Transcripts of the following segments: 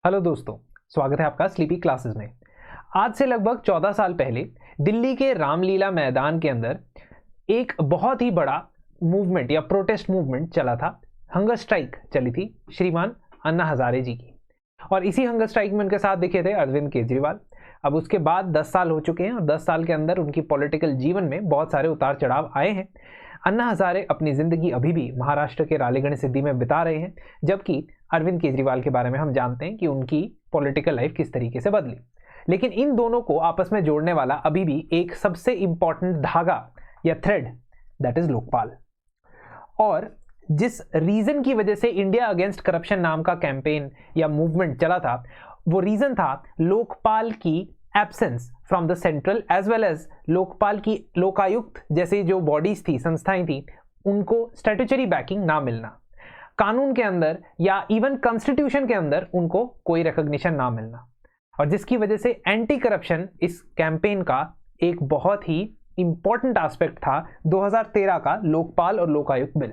Hello दोस्तों, स्वागत है आपका स्लीपी क्लासेस में। आज से लगभग 14 साल पहले दिल्ली के रामलीला मैदान के अंदर एक बहुत ही बड़ा मूवमेंट या प्रोटेस्ट मूवमेंट चला था। हंगर स्ट्राइक चली थी श्रीमान अन्ना हजारे जी की, और इसी हंगर स्ट्राइक में उनके साथ दिखे थे अरविंद केजरीवाल। अब उसके बाद 10 साल हो चुके हैं और 10 साल के अंदर उनकी पॉलिटिकल जीवन में बहुत सारे उतार चढ़ाव आए हैं। अन्ना हजारे अपनी ज़िंदगी अभी भी महाराष्ट्र के रालेगण सिद्धि में बिता रहे हैं, जबकि अरविंद केजरीवाल के बारे में हम जानते हैं कि उनकी पॉलिटिकल लाइफ किस तरीके से बदली। लेकिन इन दोनों को आपस में जोड़ने वाला अभी भी एक सबसे इंपॉर्टेंट धागा या थ्रेड, दैट इज लोकपाल। और जिस रीजन की वजह से इंडिया अगेंस्ट करप्शन नाम का कैंपेन या मूवमेंट चला था, वो रीजन था लोकपाल की absence from the central as well as Lokpal की लोकायुक्त जैसी जो बॉडीज थी, संस्थाएं थी, उनको स्टैट्यूटरी बैकिंग ना मिलना, कानून के अंदर या इवन कॉन्स्टिट्यूशन के अंदर उनको कोई रिकॉग्निशन ना मिलना, और जिसकी वजह से एंटी करप्शन इस कैंपेन का एक बहुत ही इंपॉर्टेंट एस्पेक्ट था 2013 का लोकपाल और लोकायुक्त बिल।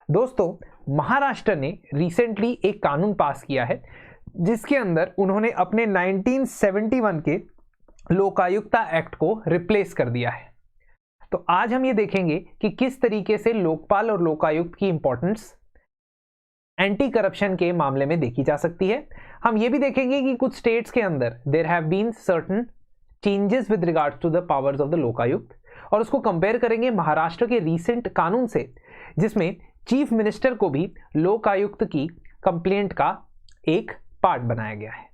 दोस्तों, महाराष्ट्र ने रिसेंटली एक कानून पास किया है जिसके अंदर उन्होंने अपने 1971 के लोकायुक्ता एक्ट को रिप्लेस कर दिया है। तो आज हम ये देखेंगे कि किस तरीके से लोकपाल और लोकायुक्त की इंपॉर्टेंस एंटी करप्शन के मामले में देखी जा सकती है। हम ये भी देखेंगे कि कुछ स्टेट्स के अंदर there have been certain changes with regards to the powers of the Lokayukta, और उसको कंपेयर करेंगे महाराष्ट्र के रीसेंट कानून से, जिसमें चीफ मिनिस्टर को भी लोकायुक्त की कंप्लेंट का एक पार्ट बनाया गया है।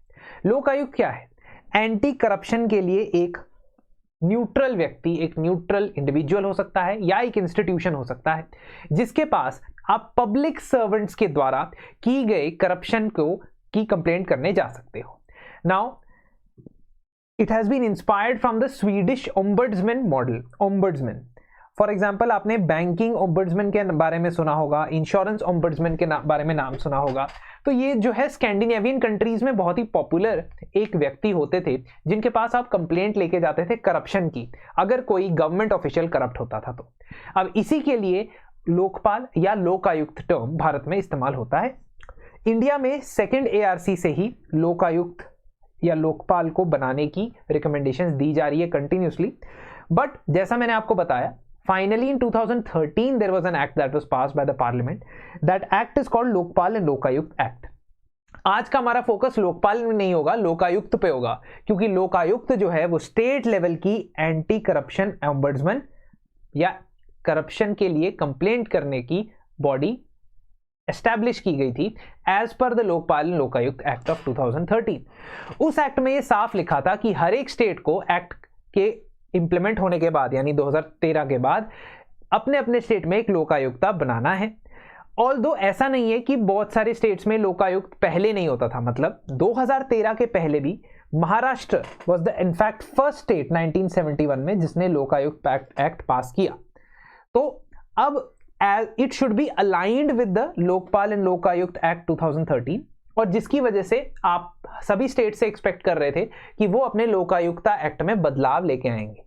लोकायुक्त क्या है? एंटी करप्शन के लिए एक न्यूट्रल व्यक्ति, एक न्यूट्रल इंडिविजुअल हो सकता है या एक इंस्टीट्यूशन हो सकता है जिसके पास आप पब्लिक सर्वेंट्स के द्वारा की गए करप्शन को की कंप्लेंट करने जा सकते हो। Now it has been inspired from the Swedish ombudsman model. Ombudsman for example, आपने बैंकिंग ओम्बड्समैन के बारे में सुना होगा, इंश्योरेंस ओम्बड्समैन के बारे में नाम सुना होगा। तो ये जो है स्कैंडिनेवियन कंट्रीज में बहुत ही पॉपुलर एक व्यक्ति होते थे जिनके पास आप कंप्लेंट लेके जाते थे करप्शन की, अगर कोई गवर्नमेंट ऑफिशियल करप्ट होता था तो। अब इसी के लिए लोकपाल या लोकायुक्त टर्म भारत में इस्तेमाल होता है। इंडिया में सेकंड ARC से ही लोकायुक्त या लोकपाल को बनाने की रिकमेंडेशंस दी जा रही है कंटिन्यूसली। बट जैसा मैंने आपको बताया, finally in 2013 there was an act that was passed by the parliament. That act is called Lokpal and Lokayukta act. आज का हमारा फोकस लोकपाल में नहीं होगा, लोकायुक्त पे होगा, क्योंकि लोकायुक्त जो है वो स्टेट लेवल की एंटी करप्शन ओम्बड्समैन या करप्शन के लिए कंप्लेंट करने की बॉडी एस्टैब्लिश की गई थी as per the Lokpal and Lokayukta act of 2013। उस एक्ट में ये साफ लिखा था कि हर एक स्टेट को एक्ट के इंप्लीमेंट होने के बाद, यानी 2013 के बाद, अपने अपने स्टेट में एक लोकायुक्ता बनाना है। ऑल्दो ऐसा नहीं है कि बहुत सारे स्टेट्स में लोकायुक्त पहले नहीं होता था, मतलब 2013 के पहले भी Maharashtra was the in fact first state 1971 में जिसने लोकायुक्त एक्ट पास किया। तो अब it should be aligned with the Lokpal and Lokayukta act 2013, और जिसकी वजह से आप सभी स्टेट से एक्सपेक्ट कर रहे थे कि वो अपने लोकायुक्ता एक्ट में बदलाव लेके आएंगे।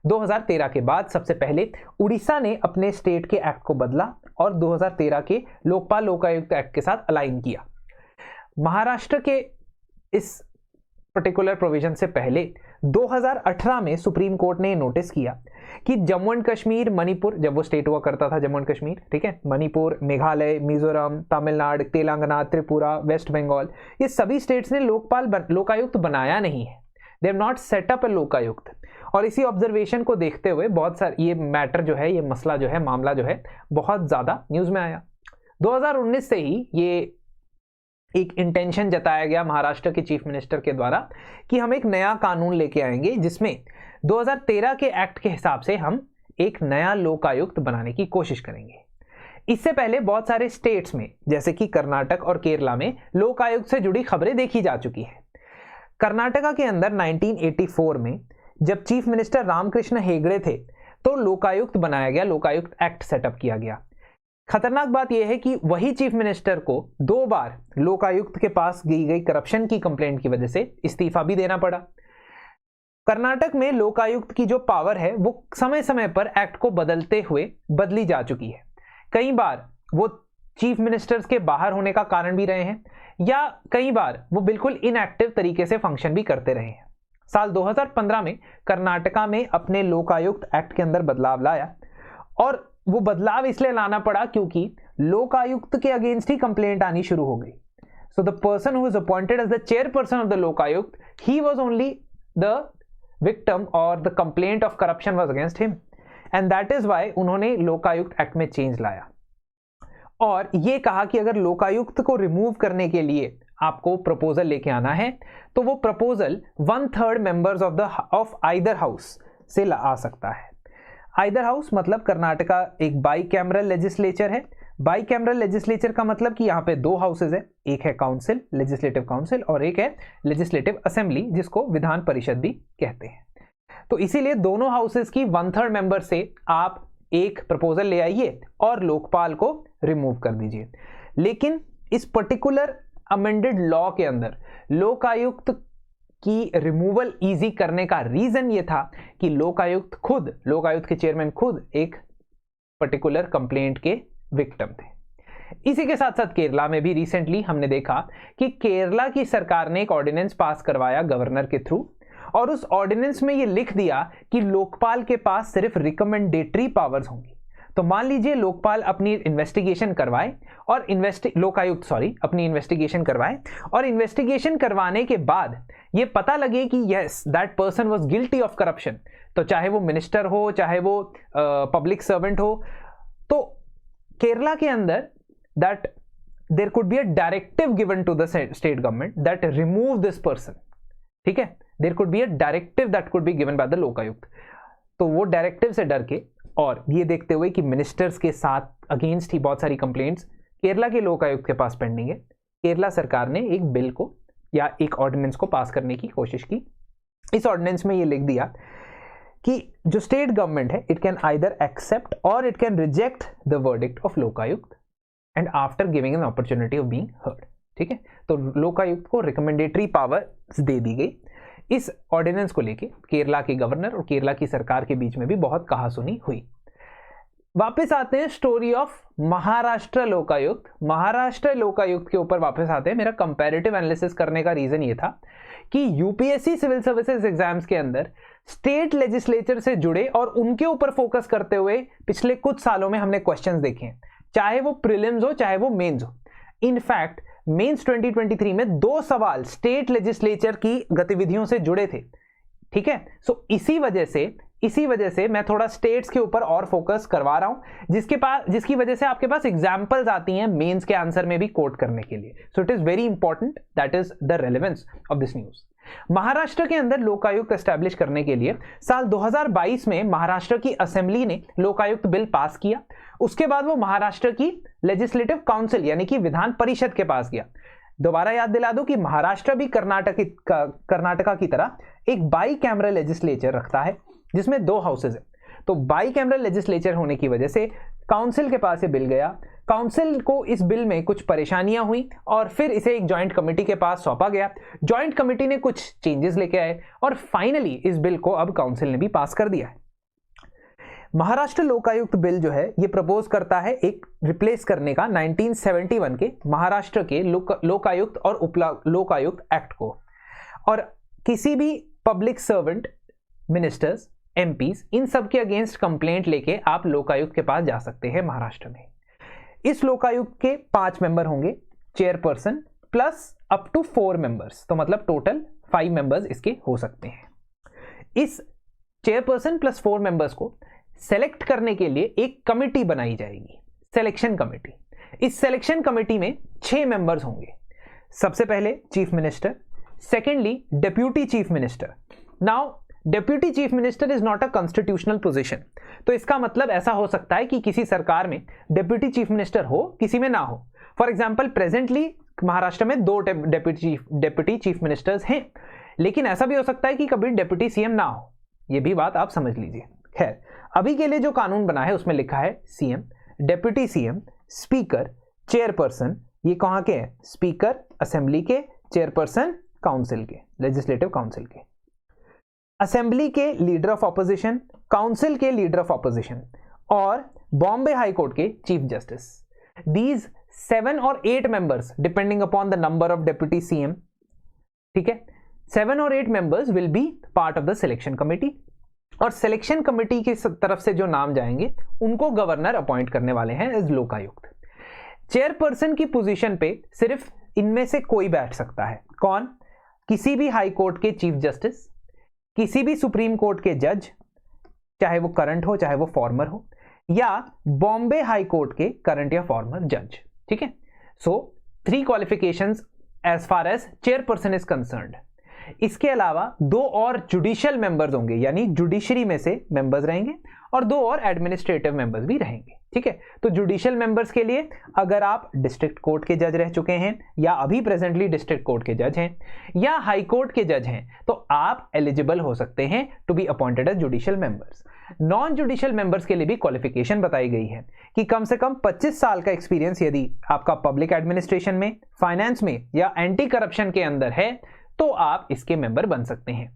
2013 के बाद सबसे पहले उड़ीसा ने अपने स्टेट के एक्ट को बदला और 2013 के लोकपाल लोकायुक्त एक्ट के साथ अलाइन किया। महाराष्ट्र के इस पर्टिकुलर प्रोविजन से पहले 2018 में सुप्रीम कोर्ट ने नोटिस किया कि जम्मू एंड कश्मीर, मणिपुर, जब वो स्टेट हुआ करता था जम्मू एंड कश्मीर, ठीक है, मणिपुर, मेघालय, मिजोरम, तमिलनाडु, तेलंगाना, त्रिपुरा, वेस्ट बंगाल, ये सभी स्टेट्स ने लोकायुक्त बनाया नहीं है। They have not set up अ लोकायुक्त। और इसी ऑब्जर्वेशन को देखते हुए बहुत सारे ये मैटर जो है, ये मसला जो है, मामला जो है, बहुत ज्यादा न्यूज में आया। 2019 से ही ये एक इंटेंशन जताया गया महाराष्ट्र के चीफ मिनिस्टर के द्वारा कि हम एक नया कानून लेके आएंगे जिसमें 2013 के एक्ट के हिसाब से हम एक नया लोकायुक्त बनाने की कोशिश करेंगे। इससे पहले बहुत सारे स्टेट्स में, जैसे कि कर्नाटक और केरला में, लोकायुक्त से जुड़ी खबरें देखी जा चुकी है। कर्नाटका के अंदर 1984 में जब चीफ मिनिस्टर रामकृष्ण हेगड़े थे तो लोकायुक्त बनाया गया, लोकायुक्त एक्ट सेटअप किया गया। खतरनाक बात यह है कि वही चीफ मिनिस्टर को 2 बार लोकायुक्त के पास दी गई करप्शन की कंप्लेंट की वजह से इस्तीफा भी देना पड़ा। कर्नाटक में लोकायुक्त की जो पावर है वो समय समय पर एक्ट को बदलते हुए बदली जा चुकी है। कई बार वो चीफ मिनिस्टर्स के बाहर होने का कारण भी रहे हैं, या कई बार वो बिल्कुल इनएक्टिव तरीके से फंक्शन भी करते रहे हैं। साल 2015 में कर्नाटका में अपने लोकायुक्त एक्ट के अंदर बदलाव लाया, और वो बदलाव इसलिए लाना पड़ा क्योंकि लोकायुक्त के अगेंस्ट ही कंप्लेंट आनी शुरू हो गई। So the person who was appointed as the chairperson of the Lokayukta, he was only the victim और the complaint of corruption was against him, and that is why उन्होंने लोकायुक्त एक्ट में चेंज लाया और ये कहा कि अगर लोकायुक्त को रिमूव करने के लिए आपको प्रपोजल लेके आना है तो वो proposal 1/3 members of either house से आ सकता है। आइदर हाउस मतलब कर्नाटका एक बाई कैमरल लेजिस्लेचर है। बाई कैमरल लेजिस्लेचर का मतलब कि यहाँ पे 2 हाउसेज है, एक है काउंसिल, लेजिस्लेटिव काउंसिल, और एक है लेजिस्लेटिव असेंबली, जिसको विधान परिषद भी कहते हैं। तो इसीलिए दोनों हाउसेज की 1/3 मेंबर से आप एक प्रपोजल ले आइए और लोकपाल को रिमूव कर दीजिए। लेकिन इस पर्टिकुलर अमेंडेड लॉ के अंदर लोकायुक्त की रिमूवल इजी करने का रीजन ये था कि लोकायुक्त के चेयरमैन खुद एक पर्टिकुलर कंप्लेंट के विक्टिम थे। इसी के साथ साथ केरला में भी रिसेंटली हमने देखा कि केरला की सरकार ने एक ऑर्डिनेंस पास करवाया गवर्नर के थ्रू, और उस ऑर्डिनेंस में ये लिख दिया कि लोकपाल के पास सिर्फ रिकमेंडेटरी पावर्स होंगी। तो मान लीजिए लोकपाल अपनी इन्वेस्टिगेशन करवाए और लोकायुक्त अपनी इन्वेस्टिगेशन करवाए, और इन्वेस्टिगेशन करवाने के बाद ये पता लगे कि yes that person was guilty of corruption, तो चाहे वो मिनिस्टर हो, चाहे वो पब्लिक सर्वेंट हो, तो केरला के अंदर that there could be a directive given to the state government that remove this person. ठीक है, there could be a directive that could be given by the Lokayukta. तो वो डायरेक्टिव से डर के और ये देखते हुए कि मिनिस्टर्स के साथ अगेंस्ट ही बहुत सारी कंप्लेंट्स केरला के लोकायुक्त के पास पेंडिंग है, केरला सरकार ने एक बिल को या एक ऑर्डिनेंस को पास करने की कोशिश की। इस ऑर्डिनेंस में ये लिख दिया कि जो स्टेट गवर्नमेंट है इट कैन आइदर एक्सेप्ट और it can reject the verdict of Lokayukta and after giving an opportunity of being heard. ठीक है, तो लोकायुक्त को रिकमेंडेटरी पावर्स दे दी गई। इस ऑर्डिनेंस को लेके केरला के गवर्नर और केरला की सरकार के बीच में भी बहुत कहासुनी हुई। वापस आते हैं स्टोरी ऑफ महाराष्ट्र लोकायुक्त। महाराष्ट्र लोकायुक्त के ऊपर वापस आते हैं। मेरा कंपैरेटिव एनालिसिस करने का रीजन ये था कि यूपीएससी सिविल सर्विसेज एग्जाम्स के अंदर स्टेट लेजिस्लेचर से जुड़े और उनके ऊपर फोकस करते हुए पिछले कुछ सालों में हमने क्वेश्चंस देखे हैं, चाहे वो प्रीलिम्स हो चाहे वो मेंस हो। इनफैक्ट मेंस 2023 में 2 सवाल स्टेट लेजिस्लेचर की गतिविधियों से जुड़े थे। ठीक है, सो इसी वजह से मैं थोड़ा स्टेट्स के ऊपर और फोकस करवा रहा हूं, जिसकी वजह से आपके पास एग्जांपल्स आती हैं मेंस के आंसर में भी कोट करने के लिए। So it is very important, that is the relevance of this news. Maharashtra के अंदर लोकायुक्त एस्टैब्लिश करने के लिए साल 2022 में महाराष्ट्र की असेंबली ने लोकायुक्त बिल पास किया। उसके बाद वो महाराष्ट्र की लेजिस्लेटिव काउंसिल यानी कि विधान परिषद के पास गया। दोबारा याद दिला दूं कि महाराष्ट्र भी कर्नाटका की तरह एक बाई कैमरल लेजिस्लेचर रखता है जिसमें 2 हाउसेज है। तो बाई कैमरल लेजिस्लेचर होने की वजह से काउंसिल के पास ये बिल गया। काउंसिल को इस बिल में कुछ परेशानियां हुई और फिर इसे एक जॉइंट कमेटी के पास सौंपा गया। जॉइंट कमेटी ने कुछ चेंजेस लेके आए और फाइनली इस बिल को अब काउंसिल ने भी पास कर दिया है। महाराष्ट्र लोकायुक्त बिल जो है ये प्रपोज करता है एक रिप्लेस करने का 1971 के महाराष्ट्र के लोकायुक्त और उप लोकायुक्त एक्ट को, और किसी भी पब्लिक सर्वेंट, मिनिस्टर्स, एमपीज, इन सब के अगेंस्ट कंप्लेंट लेके आप लोकायुक्त के पास जा सकते हैं महाराष्ट्र में। इस लोकायुक्त के 5 मेंबर होंगे, chairperson plus up to 4 members, तो मतलब टोटल 5 मेंबर्स इसके हो सकते हैं। इस चेयरपर्सन प्लस 4 मेंबर्स को सेलेक्ट करने के लिए एक कमिटी बनाई जाएगी, सिलेक्शन कमिटी। इस सिलेक्शन कमिटी में 6 मेंबर्स होंगे। सबसे पहले chief minister, secondly deputy chief minister. Now deputy chief minister is not a constitutional position, तो इसका मतलब ऐसा हो सकता है कि किसी सरकार में डेप्यूटी चीफ मिनिस्टर हो, किसी में ना हो। फॉर एग्जाम्पल प्रेजेंटली महाराष्ट्र में 2 डेप्यूटी चीफ मिनिस्टर्स हैं, लेकिन ऐसा भी हो सकता है कि कभी डेप्यूटी सीएम ना हो। यह भी बात आप समझ लीजिए। खैर, अभी के लिए जो कानून बना है उसमें लिखा है CM, deputy CM, speaker, chairperson. ये कहां के हैं? स्पीकर असेंबली के, चेयरपर्सन काउंसिल के, लेजिस्लेटिव काउंसिल के, असेंबली के लीडर ऑफ ऑपोजिशन, काउंसिल के लीडर ऑफ ऑपोजिशन और बॉम्बे हाई कोर्ट के चीफ जस्टिस। दीज 7 और 8 members depending upon the number of deputy CM, ठीक है, 7 और 8 members will be part of the selection committee, और सिलेक्शन कमिटी की तरफ से जो नाम जाएंगे उनको गवर्नर अपॉइंट करने वाले हैं एज लोकायुक्त। चेयरपर्सन की पोजीशन पे सिर्फ इनमें से कोई बैठ सकता है। कौन? किसी भी हाई कोर्ट के चीफ जस्टिस, किसी भी सुप्रीम कोर्ट के जज, चाहे वो करंट हो चाहे वो फॉर्मर हो, या बॉम्बे हाई कोर्ट के करंट या फॉर्मर जज, ठीक है। So 3 qualifications as far as chairperson is concerned. इसके अलावा 2 और जुडिशियल मेंबर्स होंगे, यानी जुडिशरी में से मेंबर्स रहेंगे, और 2 और एडमिनिस्ट्रेटिव मेंबर्स भी रहेंगे, ठीक है। तो जुडिशियल मेंबर्स के लिए अगर आप डिस्ट्रिक्ट कोर्ट के जज रह चुके हैं, या अभी प्रेजेंटली डिस्ट्रिक्ट कोर्ट के जज हैं, या हाई कोर्ट के जज हैं, तो आप एलिजिबल हो सकते हैं to be appointed as judicial members. Non judicial members के लिए भी क्वालिफिकेशन बताई गई है कि कम से कम 25 साल का एक्सपीरियंस यदि आपका पब्लिक एडमिनिस्ट्रेशन में, फाइनेंस में या एंटी करप्शन के अंदर है तो आप इसके मेंबर बन सकते हैं।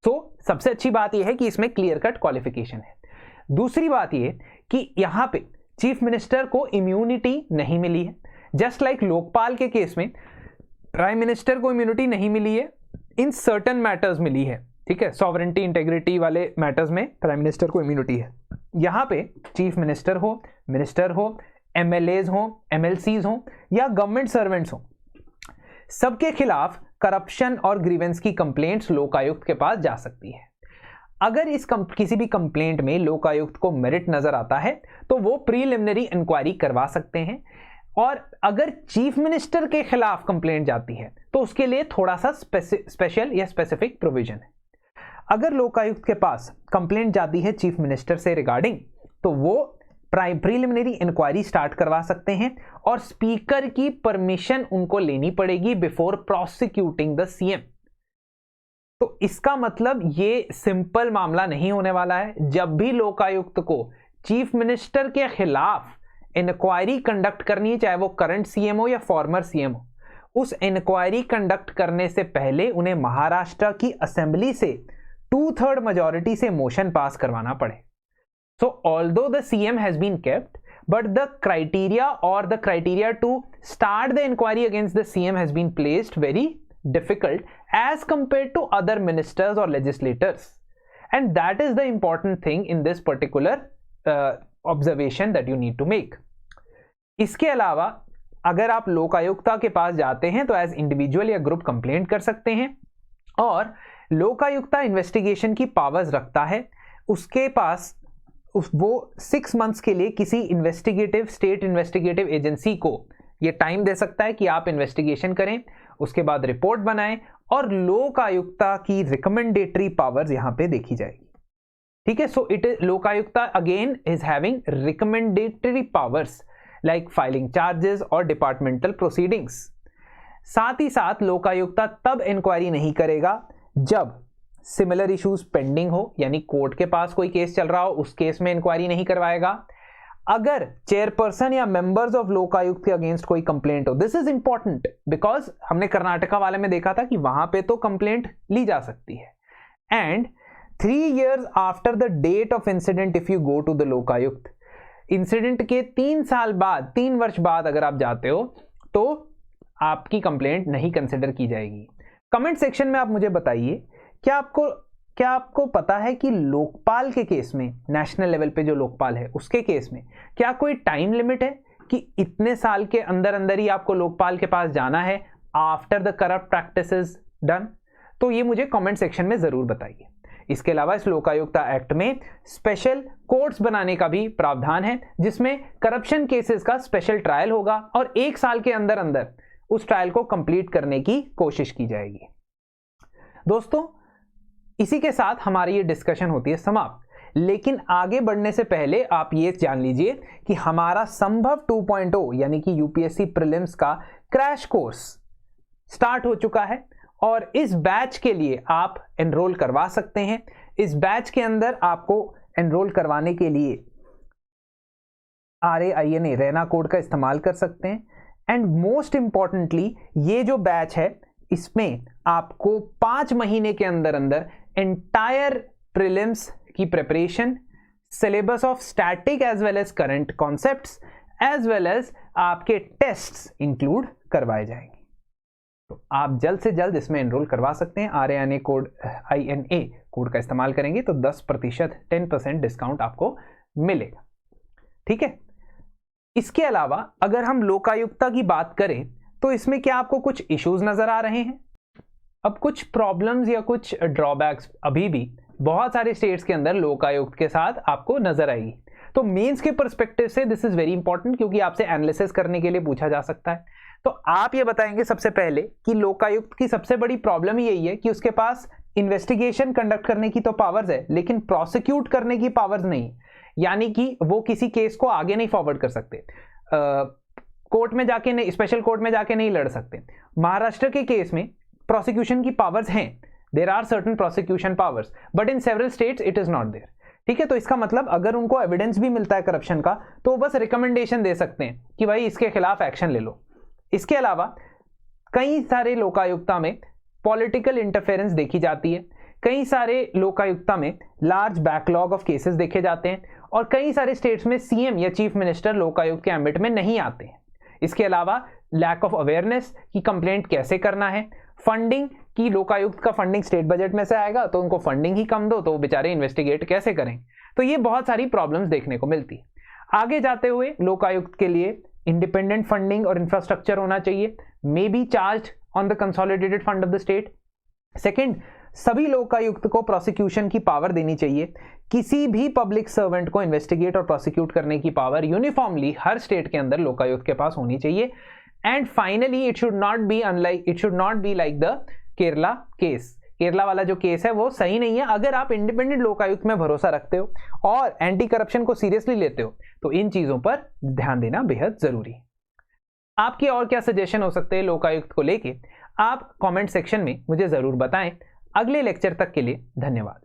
तो सबसे अच्छी बात यह है कि इसमें क्लियर कट क्वालिफिकेशन है। दूसरी बात यह कि यहां पे चीफ मिनिस्टर को इम्यूनिटी नहीं मिली है, जस्ट लाइक लोकपाल के केस में प्राइम मिनिस्टर को इम्यूनिटी नहीं मिली है, इन सर्टन मैटर्स मिली है, ठीक है। सॉवरेंटी इंटेग्रिटी वाले मैटर्स में प्राइम मिनिस्टर को इम्यूनिटी है। यहां पे चीफ मिनिस्टर हो, एमएलएज हो, एमएलसीज हो या गवर्नमेंट सर्वेंट्स हो, सबके खिलाफ करप्शन और ग्रीवेंस की कंप्लेंट्स लोकायुक्त के पास जा सकती है। अगर किसी भी कंप्लेंट में लोकायुक्त को मेरिट नजर आता है तो वो प्रीलिमिनरी इंक्वायरी करवा सकते हैं, और अगर चीफ मिनिस्टर के खिलाफ कंप्लेंट जाती है तो उसके लिए थोड़ा सा स्पेशल या स्पेसिफिक प्रोविजन है। अगर लोकायुक्त के पास कंप्लेंट जाती है चीफ मिनिस्टर से रिगार्डिंग, तो वो प्रीलिमिनरी इंक्वायरी स्टार्ट करवा सकते हैं, और स्पीकर की परमिशन उनको लेनी पड़ेगी बिफोर प्रोसिक्यूटिंग द सीएम। तो इसका मतलब ये सिंपल मामला नहीं होने वाला है। जब भी लोकायुक्त को चीफ मिनिस्टर के खिलाफ इंक्वायरी कंडक्ट करनी है, चाहे वो करंट सीएम हो या फॉर्मर सीएम हो, उस इंक्वायरी कंडक्ट करने से पहले उन्हें महाराष्ट्र की असेंबली से 2/3 मेजॉरिटी से मोशन पास करवाना पड़े। So although the CM has been kept, but the criteria to start the inquiry against the CM has been placed very difficult as compared to other ministers or legislators, and that is the important thing in this particular observation that you need to make. इसके अलावा अगर आप लोकायुक्ता के पास जाते हैं तो as individual या group complaint कर सकते हैं, और लोकायुक्ता इन्वेस्टिगेशन की पावर्स रखता है। उसके पास वो 6 मंथ्स के लिए किसी स्टेट इन्वेस्टिगेटिव एजेंसी को ये टाइम दे सकता है कि आप इन्वेस्टिगेशन करें, उसके बाद रिपोर्ट बनाएं, और लोकायुक्ता की रिकमेंडेटरी पावर्स यहां पे देखी जाएगी, ठीक है। So Lokayukta again is having recommendatory powers like filing charges और डिपार्टमेंटल प्रोसीडिंग्स। साथ ही साथ लोकायुक्ता तब इंक्वायरी नहीं करेगा जब सिमिलर इश्यूज पेंडिंग हो, यानी कोर्ट के पास कोई केस चल रहा हो, उस केस में इंक्वायरी नहीं करवाएगा। अगर चेयरपर्सन या मेंबर्स ऑफ लोकायुक्त के अगेंस्ट कोई कंप्लेंट हो, दिस इज इंपॉर्टेंट बिकॉज हमने कर्नाटका वाले में देखा था कि वहां पे तो कंप्लेंट ली जा सकती है। And 3 years after the date of incident if you go to the Lokayukta, incident के 3 वर्ष बाद अगर आप जाते हो तो आपकी कंप्लेंट नहीं कंसिडर की जाएगी। कमेंट सेक्शन में आप मुझे बताइए, क्या आपको पता है कि लोकपाल के केस में, नेशनल लेवल पे जो लोकपाल है उसके केस में क्या कोई टाइम लिमिट है कि इतने साल के अंदर अंदर ही आपको लोकपाल के पास जाना है after the corrupt practices done? तो ये मुझे कमेंट सेक्शन में जरूर बताइए। इसके अलावा इस लोकायुक्ता एक्ट में स्पेशल कोर्ट्स बनाने का भी प्रावधान है, जिसमें करप्शन केसेस का स्पेशल ट्रायल होगा और 1 साल के अंदर अंदर उस ट्रायल को कंप्लीट करने की कोशिश की जाएगी। दोस्तों, इसी के साथ हमारी ये डिस्कशन होती है समाप्त, लेकिन आगे बढ़ने से पहले आप ये जान लीजिए कि हमारा संभव 2.0 यानी कि यूपीएससी प्रीलिम्स का क्रैश कोर्स स्टार्ट हो चुका है, और इस बैच के लिए आप एनरोल करवा सकते हैं। इस बैच के अंदर आपको एनरोल करवाने के लिए RAINA रैना कोड का इस्तेमाल कर सकते हैं। एंड मोस्ट इंपॉर्टेंटली, ये जो बैच है इसमें आपको 5 महीने के अंदर अंदर एंटायर प्रीलिम्स की preparation, syllabus of static as well as current concepts as well as आपके टेस्ट्स इंक्लूड करवाए जाएंगे। तो आप जल्द से जल्द इसमें एनरोल करवा सकते हैं। INA कोड का इस्तेमाल करेंगे तो 10% 10% डिस्काउंट आपको मिलेगा। ठीक है, इसके अलावा अगर हम लोकायुक्ता की बात करें तो इसमें क्या आपको कुछ इश्यूज नजर आ रहे हैं? अब कुछ प्रॉब्लम्स या कुछ ड्रॉबैक्स अभी भी बहुत सारे स्टेट्स के अंदर लोकायुक्त के साथ आपको नजर आएगी। तो मेंस के पर्सपेक्टिव से दिस इज वेरी इंपॉर्टेंट, क्योंकि आपसे एनालिसिस करने के लिए पूछा जा सकता है। तो आप ये बताएंगे सबसे पहले कि लोकायुक्त की सबसे बड़ी प्रॉब्लम यही है कि उसके पास इन्वेस्टिगेशन कंडक्ट करने की तो पावर्स है, लेकिन प्रोसिक्यूट करने की पावर्स नहीं। यानी कि वो किसी केस को आगे नहीं फॉरवर्ड कर सकते, कोर्ट में जाके नहीं, स्पेशल कोर्ट में जाके नहीं लड़ सकते। महाराष्ट्र के केस में प्रोसिक्यूशन की पावर्स हैं, there are certain prosecution powers, but in several states it is not there. ठीक है, तो इसका मतलब अगर उनको एविडेंस भी मिलता है करप्शन का तो बस रिकमेंडेशन दे सकते हैं कि भाई इसके खिलाफ एक्शन ले लो। इसके अलावा कई सारे लोकायुक्ता में पॉलिटिकल इंटरफेरेंस देखी जाती है, कई सारे लोकायुक्ता में लार्ज बैकलॉग ऑफ केसेस देखे जाते हैं, और कई सारे स्टेट्स में सीएम या चीफ मिनिस्टर लोकायुक्त के एम्बिट में नहीं आते हैं। इसके अलावा लैक ऑफ अवेयरनेस कि कंप्लेंट कैसे करना है, फंडिंग की लोकायुक्त का फंडिंग स्टेट बजट में से आएगा तो उनको फंडिंग ही कम दो तो वो बेचारे इन्वेस्टिगेट कैसे करें। तो ये बहुत सारी प्रॉब्लम्स देखने को मिलती है। आगे जाते हुए लोकायुक्त के लिए इंडिपेंडेंट फंडिंग और इंफ्रास्ट्रक्चर होना चाहिए, may be charge on the consolidated fund of the state. Second, सभी लोकायुक्त को प्रोसिक्यूशन की पावर देनी चाहिए। किसी भी पब्लिक सर्वेंट को इन्वेस्टिगेट और प्रोसिक्यूट करने की पावर यूनिफॉर्मली हर स्टेट के अंदर लोकायुक्त के पास होनी चाहिए। And finally it should not be like the Kerala case. Kerala वाला जो केस है वो सही नहीं है। अगर आप इंडिपेंडेंट लोकायुक्त में भरोसा रखते हो और एंटी करप्शन को सीरियसली लेते हो तो इन चीजों पर ध्यान देना बेहद जरूरी है। आपके और क्या सजेशन हो सकते हैं लोकायुक्त को लेके, आप कमेंट सेक्शन में मुझे जरूर बताएं। अगले लेक्चर तक के लिए धन्यवाद।